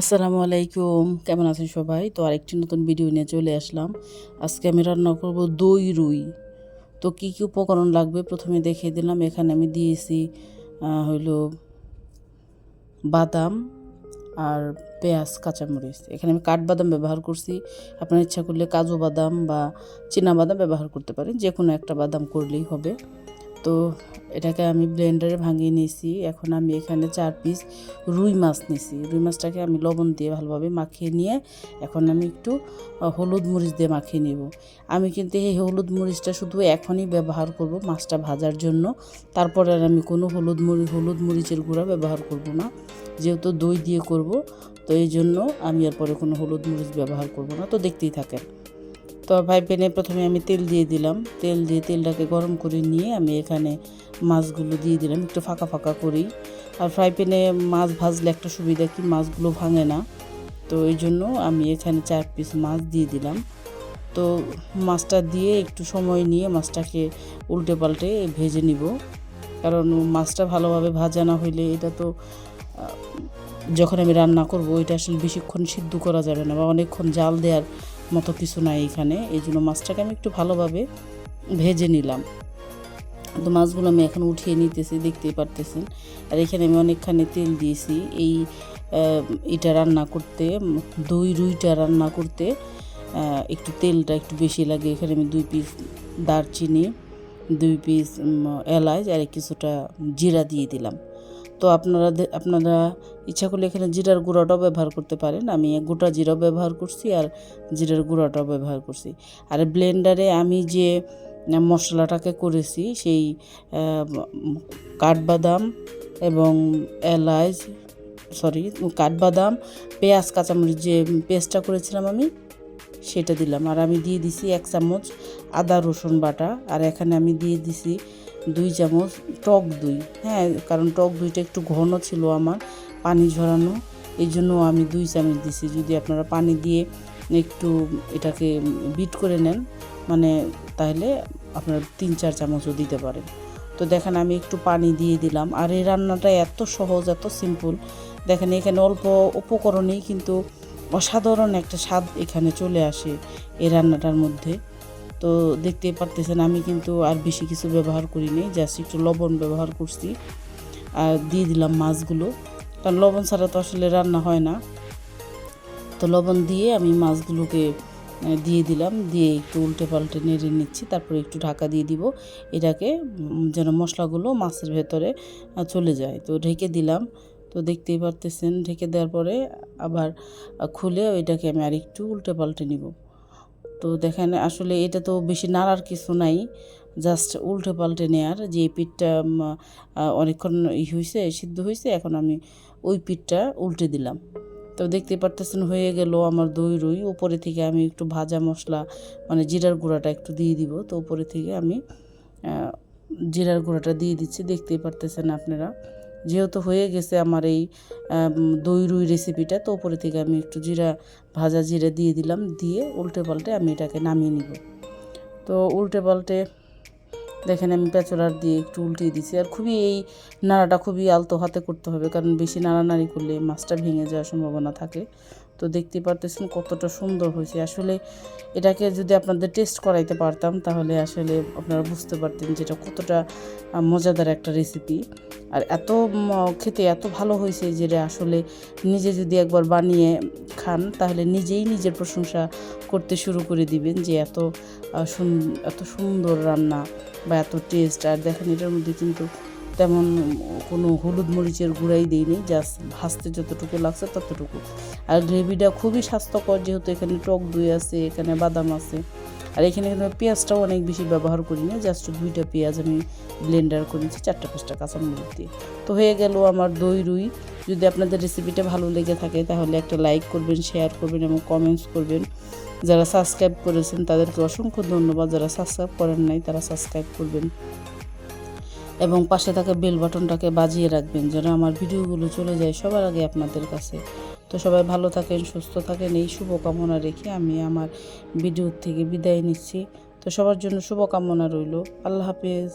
আসসালামু আলাইকুম, কেমন আছেন সবাই? তো আরেকটি নতুন ভিডিও নিয়ে চলে আসলাম। আজকে আমি রান্না করব দই রুই। তো কী কী উপকরণ লাগবে প্রথমে দেখিয়ে দিলাম। এখানে আমি দিয়েছি হইলো বাদাম আর পেঁয়াজ, কাঁচামরিচ। এখানে আমি কাঠবাদাম ব্যবহার করছি। আপনার ইচ্ছা করলে কাজু বাদাম বা চীনা বাদাম ব্যবহার করতে পারেন, যে কোনো একটা বাদাম করলেই হবে। তো এটাকে আমি ব্লেন্ডারে ভাঙিয়ে নিয়েছি। এখন আমি এখানে 4 পিস রুই মাছ নিয়েছি। রুই মাছটাকে আমি লবণ দিয়ে ভালোভাবে মাখিয়ে নিয়ে এখন আমি একটু হলুদ মরিচ দিয়ে মাখিয়ে নেব। আমি কিন্তু এই হলুদ মরিচটা শুধু এখনই ব্যবহার করব মাছটা ভাজার জন্য। তারপরে আর আমি কোনো হলুদ মরিচের গুঁড়া ব্যবহার করব না, যেহেতু দই দিয়ে করব। তো এই জন্য আমি আর পরে কোনো হলুদ মরিচ ব্যবহার করব না। তো দেখতেই থাকেন। তো ফ্রাই প্যানে প্রথমে আমি তেল দিয়ে দিলাম। তেল দিয়ে তেলটাকে গরম করে নিয়ে আমি এখানে মাছগুলো দিয়ে দিলাম একটু ফাঁকা ফাঁকা করেই। আর ফ্রাই প্যানে মাছ ভাজলে একটা সুবিধা কি, মাছগুলো ভাঙে না। তো এই জন্য আমি এখানে 4 পিস মাছ দিয়ে দিলাম। তো মাছটা দিয়ে একটু সময় নিয়ে মাছটাকে উল্টে পাল্টে ভেজে নিব, কারণ মাছটা ভালোভাবে ভাজা না হইলে এটা তো যখন আমি রান্না করব এটা আসলে বেশিক্ষণ সিদ্ধ করা যাবে না বা অনেকক্ষণ জাল দেওয়ার মতো কিছু নাই এখানে। এই জন্য মাছটাকে আমি একটু ভালোভাবে ভেজে নিলাম। তো মাছগুলো আমি এখন উঠিয়ে নিতেছি, দেখতেই পারতেছেন। আর এখানে আমি অনেকখানি তেল দিয়েছি এই এটা রান্না করতে, দই রুইটা রান্না করতে একটু তেলটা একটু বেশি লাগে। এখানে আমি 2 পিস দারচিনি, 2 পিস এলাচ আর কিছুটা জিরা দিয়ে দিলাম। তো আপনারা ইচ্ছা করলে এখানে জিরার গুঁড়াটাও ব্যবহার করতে পারেন। আমি গোটা জিরাও ব্যবহার করছি আর জিরার গুঁড়াটাও ব্যবহার করছি। আর ব্লেন্ডারে আমি যে মশলাটাকে করেছি সেই কাঠবাদাম এবং এলাচ কাঠবাদাম, পেঁয়াজ, কাঁচামরিচ যে পেস্টটা করেছিলাম আমি সেটা দিলাম। আর আমি দিয়ে দিছি 1 চামচ আদা রসুন বাটা। আর এখানে আমি দিয়ে দিছি 2 চামচ টক দই। হ্যাঁ, কারণ টক দইটা একটু ঘন ছিল আমার, পানি ঝরানো, এই জন্য আমি 2 চামচ দিছি। যদি আপনারা পানি দিয়ে একটু এটাকে বিট করে নেন মানে, তাহলে আপনারা 3-4 চামচও দিতে পারেন। তো দেখেন আমি একটু পানি দিয়ে দিলাম। আর এই রান্নাটা এত সহজ, এত সিম্পল। দেখেন এখানে অল্প উপকরণেই কিন্তু অসাধারণ একটা স্বাদ এখানে চলে আসে এই রান্নাটার মধ্যে। তো দেখতেই পারতেছেন আমি কিন্তু আর বেশি কিছু ব্যবহার করিনি, জাস্ট একটু লবণ ব্যবহার করছি। আর দিয়ে দিলাম মাছগুলো, কারণ লবণ ছাড়া তো আসলে রান্না হয় না। তো লবণ দিয়ে আমি মাছগুলোকে দিয়ে দিলাম, দিয়ে একটু উল্টে পাল্টে নেড়ে নিচ্ছি। তারপরে একটু ঢাকা দিয়ে দিব এটাকে, যেন মশলাগুলো মাছের ভেতরে চলে যায়। তো ঢেকে দিলাম। তো দেখতেই পারতেছেন ঢেকে দেওয়ার পরে আবার খুলে ওইটাকে আমি আর একটু উল্টে পাল্টে নিব। তো দেখেন আসলে এটা তো বেশি নাড়ার কিছু নাই, জাস্ট উল্টে পাল্টে নেওয়ার। যে পিঠটা অনেকক্ষণ হয়েছে, সিদ্ধ হয়েছে, এখন আমি ওই পিঠটা উল্টে দিলাম। তো দেখতে পারতেছেন হয়ে গেল আমার দই রুই। উপরে থেকে আমি একটু ভাজা মশলা মানে জিরার গুঁড়াটা একটু দিয়ে দিব। তো উপরে থেকে আমি জিরার গুঁড়াটা দিয়ে দিচ্ছি, দেখতেই পারতেছেন আপনারা। যেহেতু হয়ে গেছে আমার এই দই রুই রেসিপিটা, তো উপরে থেকে আমি একটু ভাজা জিরা দিয়ে দিলাম, দিয়ে উল্টে পাল্টে আমি এটাকে নামিয়ে নিব। তো উল্টে পাল্টে দেখেন আমি পেঁচড়ার দিয়ে একটু উল্টিয়ে দিছি। আর এই নাড়াটা খুবই আলতো হাতে করতে হবে, কারণ বেশি নাড়ানাড়ি করলে মাছটা ভেঙে যাওয়ার সম্ভাবনা থাকে। তো দেখতে পারতেছেন কতটা সুন্দর হয়েছে। আসলে এটাকে যদি আপনাদের টেস্ট করাইতে পারতাম তাহলে আসলে আপনারা বুঝতে পারতেন যে এটা কতটা মজাদার একটা রেসিপি। আর খেতে এত ভালো হয়েছে যে আসলে নিজে যদি একবার বানিয়ে খান তাহলে নিজেই নিজের প্রশংসা করতে শুরু করে দিবেন যে এত সুন্দর রান্না বা এত টেস্ট। আর দেখেন এটার মধ্যে কিন্তু তেমন কোনো হলুদ মরিচের গুঁড়াই দিইনি, জাস্ট ভাজতে যতটুকু লাগছে ততটুকু। আর গ্রেভিটা খুবই স্বাস্থ্যকর, যেহেতু এখানে টক দই আছে, এখানে বাদাম আছে। আর এখানে কিন্তু পেঁয়াজটাও অনেক বেশি ব্যবহার করি না, জাস্ট 2টা পেঁয়াজ আমি ব্লেন্ডার করেছি 4-5টা কাঁচামরিচ দিয়ে। তো হয়ে গেল আমার দই রুই। যদি আপনাদের রেসিপিটা ভালো লেগে থাকে তাহলে একটা লাইক করবেন, শেয়ার করবেন এবং কমেন্টস করবেন। যারা সাবস্ক্রাইব করেছেন তাদেরকে অসংখ্য ধন্যবাদ। যারা সাবস্ক্রাইব করেন নাই তারা সাবস্ক্রাইব করবেন এবং পাশে থাকা বেল বাটনটাকে বাজিয়ে রাখবেন, যেন আমার ভিডিওগুলো চলে যায় সবার আগে আপনাদের কাছে। তো সবাই ভালো থাকেন, সুস্থ থাকেন, এই শুভকামনা রেখে আমি আমার ভিডিও থেকে বিদায় নিচ্ছি। তো সবার জন্য শুভকামনা রইল। আল্লাহ হাফেজ।